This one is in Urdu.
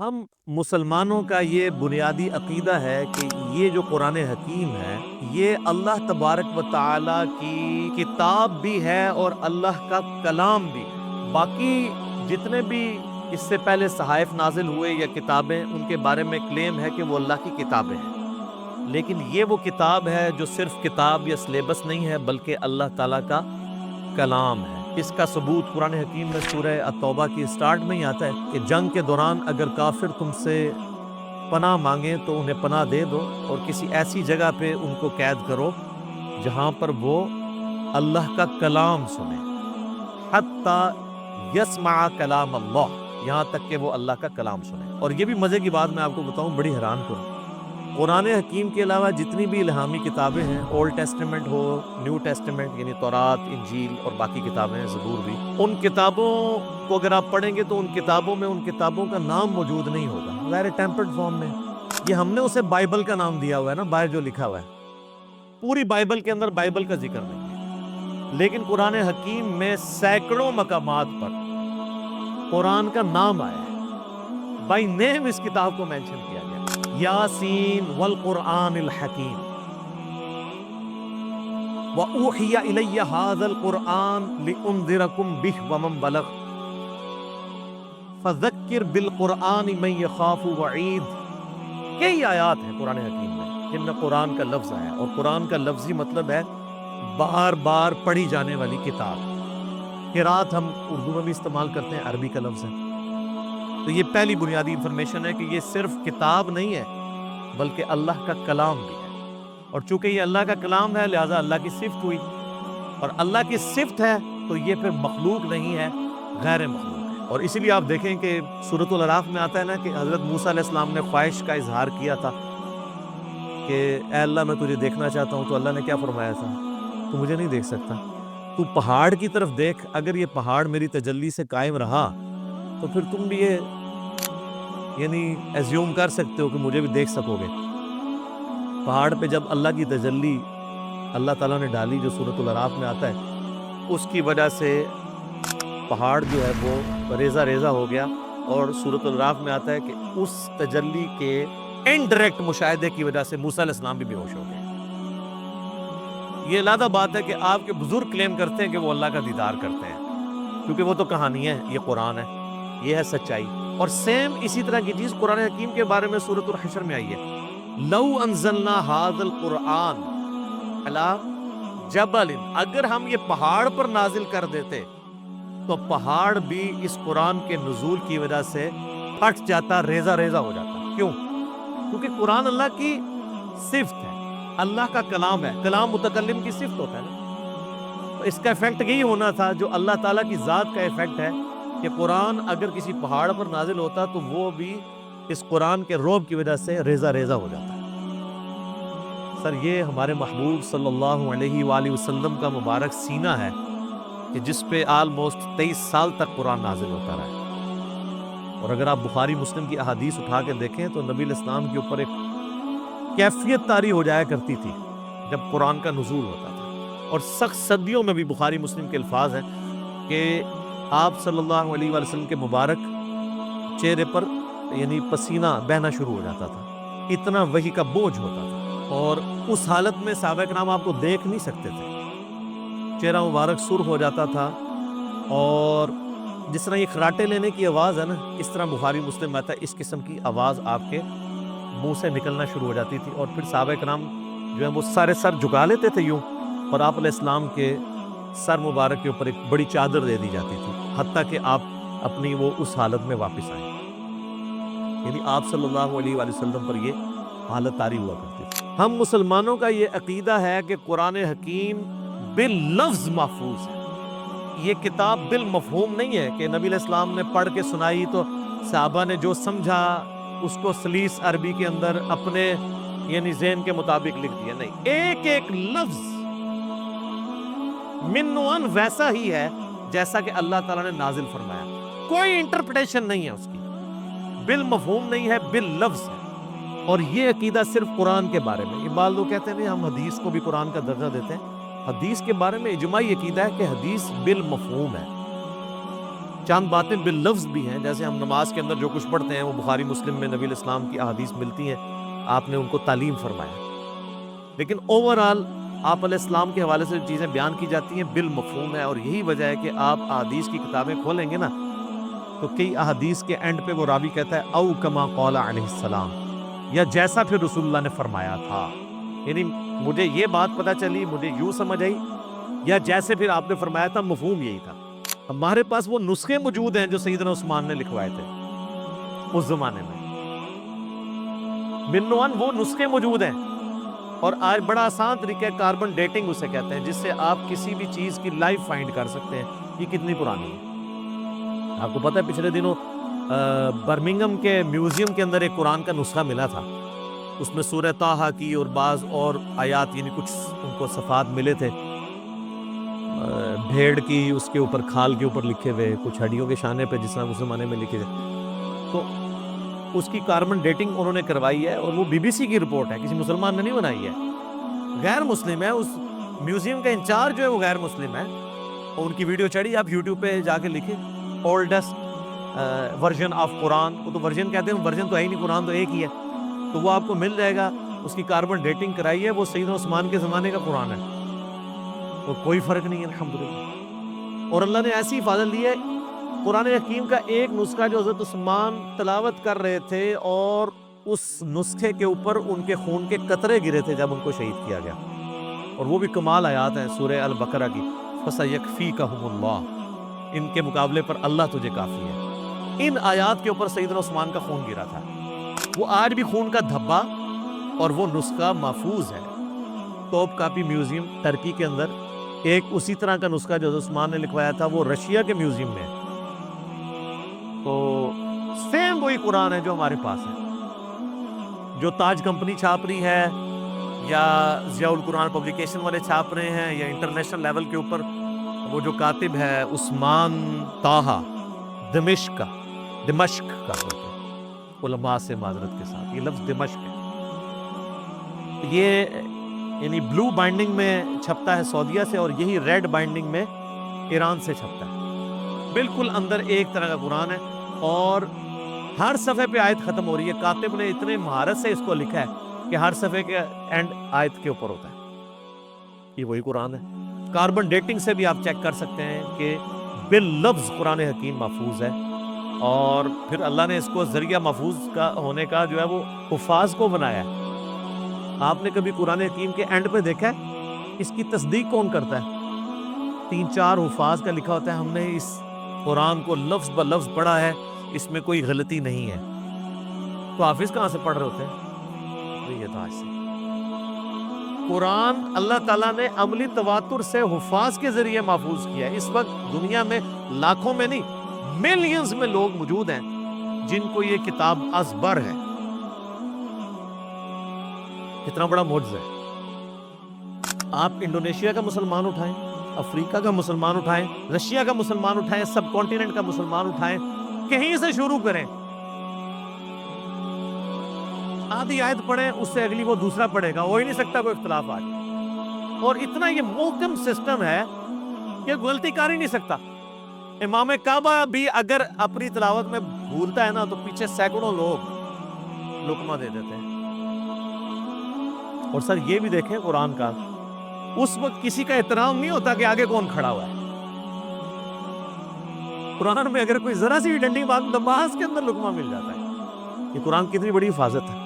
ہم مسلمانوں کا یہ بنیادی عقیدہ ہے کہ یہ جو قرآن حکیم ہے یہ اللہ تبارک و تعالی کی کتاب بھی ہے اور اللہ کا کلام بھی ہے۔ باقی جتنے بھی اس سے پہلے صحائف نازل ہوئے یا کتابیں، ان کے بارے میں کلیم ہے کہ وہ اللہ کی کتابیں ہیں، لیکن یہ وہ کتاب ہے جو صرف کتاب یا سلیبس نہیں ہے بلکہ اللہ تعالیٰ کا کلام ہے۔ اس کا ثبوت قرآن حکیم میں سورہ التوبہ کی سٹارٹ میں ہی آتا ہے کہ جنگ کے دوران اگر کافر تم سے پناہ مانگیں تو انہیں پناہ دے دو اور کسی ایسی جگہ پہ ان کو قید کرو جہاں پر وہ اللہ کا کلام سنیں، حتی یسمع کلام اللہ، یہاں تک کہ وہ اللہ کا کلام سنیں۔ اور یہ بھی مزے کی بات میں آپ کو بتاؤں، بڑی حیران کروں، قرآن حکیم کے علاوہ جتنی بھی الہامی کتابیں ہیں، اولڈ ٹیسٹمنٹ ہو، نیو ٹیسٹمنٹ یعنی تورات، انجیل اور باقی کتابیں ہیں، زبور بھی، ان کتابوں کو اگر آپ پڑھیں گے تو ان کتابوں کا نام موجود نہیں ہوگا، ظاہر ٹیمپرڈ فارم میں۔ یہ ہم نے اسے بائبل کا نام دیا ہوا ہے نا، باہر جو لکھا ہوا ہے، پوری بائبل کے اندر بائبل کا ذکر نہیں ہے، لیکن قرآن حکیم میں سینکڑوں مقامات پر قرآن کا نام آیا ہے، بائی نیم اس کتاب کو مینشن کیا گیا، یاسین والقرآن الحکیم، وَأُوحِيَ إِلَيَّ هَذَا الْقُرْآنُ لِأُنذِرَكُمْ بِهِ وَمَنْ بَلَغَ فَذَكِّرْ بِالْقُرْآنِ مَنْ يَخَافُ وَعِيدٍ۔ کئی آیات ہیں قرآن حکیم میں جن میں قرآن کا لفظ آیا، اور قرآن کا لفظی مطلب ہے بار بار پڑھی جانے والی کتاب۔ قرات ہم اردو میں بھی استعمال کرتے ہیں، عربی کا لفظ ہے۔ تو یہ پہلی بنیادی انفارمیشن ہے کہ یہ صرف کتاب نہیں ہے بلکہ اللہ کا کلام بھی ہے، اور چونکہ یہ اللہ کا کلام ہے لہٰذا اللہ کی صفت ہوئی، اور اللہ کی صفت ہے تو یہ پھر مخلوق نہیں ہے، غیر مخلوق ہے۔ اور اسی لیے آپ دیکھیں کہ سورۃ الاعراف میں آتا ہے نا کہ حضرت موسیٰ علیہ السلام نے خواہش کا اظہار کیا تھا کہ اے اللہ میں تجھے دیکھنا چاہتا ہوں، تو اللہ نے کیا فرمایا تھا؟ تو مجھے نہیں دیکھ سکتا، تو پہاڑ کی طرف دیکھ، اگر یہ پہاڑ میری تجلی سے قائم رہا تو پھر تم بھی یہ یعنی ایزیوم کر سکتے ہو کہ مجھے بھی دیکھ سکو گے۔ پہاڑ پہ جب اللہ کی تجلی اللہ تعالیٰ نے ڈالی، جو سورۃ الاعراف میں آتا ہے، اس کی وجہ سے پہاڑ جو ہے وہ ریزہ ریزہ ہو گیا، اور سورۃ الاعراف میں آتا ہے کہ اس تجلی کے انڈائریکٹ مشاہدے کی وجہ سے موسیٰ علیہ السلام بھی بے ہوش ہو گئے۔ یہ علیحدہ بات ہے کہ آپ کے بزرگ کلیم کرتے ہیں کہ وہ اللہ کا دیدار کرتے ہیں، کیونکہ وہ تو کہانی ہے، یہ قرآن ہے، یہ ہے سچائی۔ اور سیم اسی طرح کی چیز قرآن حکیم کے بارے میں سورۃ الحشر میں آئی ہے، لو انزلنا هذا القرآن علی جبل، اگر ہم یہ پہاڑ پر نازل کر دیتے تو پہاڑ بھی اس قرآن کے نزول کی وجہ سے پھٹ جاتا، ریزہ ریزہ ہو جاتا۔ کیوں؟ کیونکہ قرآن اللہ کی صفت ہے، اللہ کا کلام ہے، کلام متکلم کی صفت ہوتا ہے نا، تو اس کا ایفیکٹ یہی ہونا تھا جو اللہ تعالیٰ کی ذات کا ایفیکٹ ہے کہ قرآن اگر کسی پہاڑ پر نازل ہوتا تو وہ بھی اس قرآن کے رعب کی وجہ سے ریزہ ریزہ ہو جاتا ہے۔ سر یہ ہمارے محبوب صلی اللہ علیہ وآلہ وسلم کا مبارک سینہ ہے کہ جس پہ آلموسٹ 23 سال تک قرآن نازل ہوتا رہا ہے۔ اور اگر آپ بخاری مسلم کی احادیث اٹھا کے دیکھیں تو نبی علیہ السلام کے اوپر ایک کیفیت طاری ہو جایا کرتی تھی جب قرآن کا نزول ہوتا تھا، اور سخت صدیوں میں بھی بخاری مسلم کے الفاظ ہیں کہ آپ صلی اللہ علیہ وآلہ وسلم کے مبارک چہرے پر یعنی پسینہ بہنا شروع ہو جاتا تھا، اتنا وحی کا بوجھ ہوتا تھا، اور اس حالت میں صحابہ کرام آپ کو دیکھ نہیں سکتے تھے، چہرہ مبارک سرخ ہو جاتا تھا، اور جس طرح یہ خراٹے لینے کی آواز ہے نا، اس طرح بخاری مسلم آتا ہے اس قسم کی آواز آپ کے منہ سے نکلنا شروع ہو جاتی تھی، اور پھر صحابہ کرام جو ہیں وہ سارے سر جھکا لیتے تھے یوں، اور آپ علیہ السلام کے سر مبارک کے اوپر ایک بڑی چادر دے دی جاتی تھی، حتیٰ کہ آپ اپنی وہ اس حالت میں واپس آئیں، یعنی آپ صلی اللہ علیہ وآلہ وسلم پر یہ حالت طاری ہوا کرتی تھی۔ ہم مسلمانوں کا یہ عقیدہ ہے کہ قرآن حکیم باللفظ محفوظ ہے، یہ کتاب بالمفہوم نہیں ہے کہ نبی علیہ السلام نے پڑھ کے سنائی تو صحابہ نے جو سمجھا اس کو سلیس عربی کے اندر اپنے یعنی ذہن کے مطابق لکھ دیا، نہیں، ایک ایک لفظ من و عن ویسا ہی ہے جیسا کہ اللہ تعالیٰ نے نازل فرمایا، کوئی انٹرپریٹیشن نہیں ہے اس کی، بالمفہوم نہیں ہے، باللفظ ہے۔ اور یہ عقیدہ صرف قرآن کے بارے میں، یہ بعض لوگ کہتے ہیں نہیں ہم حدیث کو بھی قرآن کا درجہ دیتے ہیں، حدیث کے بارے میں اجماعی عقیدہ ہے کہ حدیث بالمفہوم ہے، چند باتیں باللفظ بھی ہیں، جیسے ہم نماز کے اندر جو کچھ پڑھتے ہیں وہ بخاری مسلم میں نبی الاسلام کی احادیث ملتی ہیں، آپ نے ان کو تعلیم فرمایا، لیکن اوورآل آپ علیہ السلام کے حوالے سے جو چیزیں بیان کی جاتی ہیں بالمفہوم ہے، اور یہی وجہ ہے کہ آپ احادیث کی کتابیں کھولیں گے نا تو کئی احادیث کے اینڈ پہ وہ راوی کہتا ہے او کما قال علیہ السلام، یا جیسا پھر رسول اللہ نے فرمایا تھا، یعنی مجھے یہ بات پتہ چلی، مجھے یوں سمجھ آئی، یا جیسے پھر آپ نے فرمایا تھا، مفہوم یہی تھا۔ ہمارے پاس وہ نسخے موجود ہیں جو سیدنا عثمان نے لکھوائے تھے اس زمانے میں، بالنوان وہ نسخے موجود ہیں، اور آج بڑا آسان طریقہ ہے، کاربن ڈیٹنگ اسے کہتے ہیں، جس سے آپ کسی بھی چیز کی لائف فائنڈ کر سکتے ہیں یہ کتنی پرانی ہے۔ آپ کو پتہ ہے پچھلے دنوں برمنگم کے میوزیم کے اندر ایک قرآن کا نسخہ ملا تھا، اس میں سورہ طٰہٰ کی اور بعض اور آیات، یعنی کچھ ان کو صفحات ملے تھے، بھیڑ کی اس کے اوپر کھال کے اوپر لکھے ہوئے، کچھ ہڈیوں کے شانے پہ جس طرح اس زمانے میں لکھے تھے، تو اس کی کاربن ڈیٹنگ انہوں نے کروائی ہے، اور وہ بی بی سی کی رپورٹ ہے، کسی مسلمان نے نہیں بنائی ہے، غیر مسلم ہے، اس میوزیم کا انچارج جو ہے وہ غیر مسلم ہے، اور ان کی ویڈیو چڑھی، آپ یوٹیوب پہ جا کے لکھیں اولڈسٹ ورژن آف قرآن، وہ تو ورژن کہتے ہیں، ورژن تو ہے ہی نہیں، قرآن تو ایک ہی ہے، تو وہ آپ کو مل جائے گا، اس کی کاربن ڈیٹنگ کرائی ہے، وہ سیدنا عثمان کے زمانے کا قرآن ہے، اور کوئی فرق نہیں ہے الحمدللہ، اور اللہ نے ایسی حفاظت دی ہے۔ قرآن حکیم کا ایک نسخہ جو حضرت عثمان تلاوت کر رہے تھے، اور اس نسخے کے اوپر ان کے خون کے قطرے گرے تھے جب ان کو شہید کیا گیا، اور وہ بھی کمال آیات ہیں سورہ البقرہ کی، فَسَيَكْفِيكَهُمُ اللَّهُ، ان کے مقابلے پر اللہ تجھے کافی ہے۔ ان آیات کے اوپر سیدنا عثمان کا خون گرا تھا، وہ آج بھی خون کا دھبا اور وہ نسخہ محفوظ ہے، ٹاپ کاپی میوزیم ترکی کے اندر، ایک اسی طرح کا نسخہ جو حضرت عثمان نے لکھوایا تھا وہ رشیا کے میوزیم میں ہے، تو سیم وہی قرآن ہے جو ہمارے پاس ہے، جو تاج کمپنی چھاپ رہی ہے، یا ضیاء القرآن پبلیکیشن والے چھاپ رہے ہیں، یا انٹرنیشنل لیول کے اوپر وہ جو کاتب ہے عثمان طٰہٰ دمشق کا بولتے ہیں علماء سے معذرت کے ساتھ، یہ لفظ دمشق ہے، یہ یعنی بلو بائنڈنگ میں چھپتا ہے سعودیہ سے، اور یہی ریڈ بائنڈنگ میں ایران سے چھپتا ہے، بالکل اندر ایک طرح کا قرآن ہے، اور ہر صفحے پہ آیت ختم ہو رہی ہے، کاتب نے اتنے مہارت سے اس کو لکھا ہے کہ ہر صفحے کے اینڈ آیت کے اوپر ہوتا ہے، یہ وہی قرآن ہے۔ کاربن ڈیٹنگ سے بھی آپ چیک کر سکتے ہیں کہ باللفظ قرآن حکیم محفوظ ہے، اور پھر اللہ نے اس کو ذریعہ محفوظ کا ہونے کا جو ہے وہ حفاظ کو بنایا ہے۔ آپ نے کبھی قرآن حکیم کے اینڈ پہ دیکھا ہے اس کی تصدیق کون کرتا ہے؟ 3-4 حفاظ کا لکھا ہوتا ہے ہم نے اس قرآن کو لفظ بہ لفظ پڑھا ہے، اس میں کوئی غلطی نہیں ہے، تو حافظ کہاں سے پڑھ رہے ہوتے ہیں؟ یہ تھا سے قرآن اللہ تعالیٰ نے عملی تواتر سے حفاظ کے ذریعے محفوظ کیا ہے۔ اس وقت دنیا میں لاکھوں میں نہیں، ملینز میں لوگ موجود ہیں جن کو یہ کتاب ازبر ہے، کتنا بڑا معجزہ ہے۔ آپ انڈونیشیا کا مسلمان اٹھائیں، افریقہ کا مسلمان اٹھائیں، رشیا کا مسلمان اٹھائیں، سب کانٹیننٹ کا مسلمان اٹھائیں، کہیں سے شروع کریں، آدھی آیت پڑھیں، اس سے اگلی وہ دوسرا پڑھے گا، ہو ہی نہیں سکتا کوئی اختلاف آج، اور اتنا یہ محکم سسٹم ہے کہ غلطی کر ہی نہیں سکتا۔ امام کعبہ بھی اگر اپنی تلاوت میں بھولتا ہے نا تو پیچھے سینکڑوں لوگ لقمہ دے دیتے ہیں۔ اور سر یہ بھی دیکھیں قرآن کا، اس وقت کسی کا احترام نہیں ہوتا کہ آگے کون کھڑا ہوا ہے، قرآن میں اگر کوئی ذرا سی ڈنڈی بات نماز کے اندر لقمہ مل جاتا ہے، یہ قرآن کی اتنی بڑی حفاظت ہے۔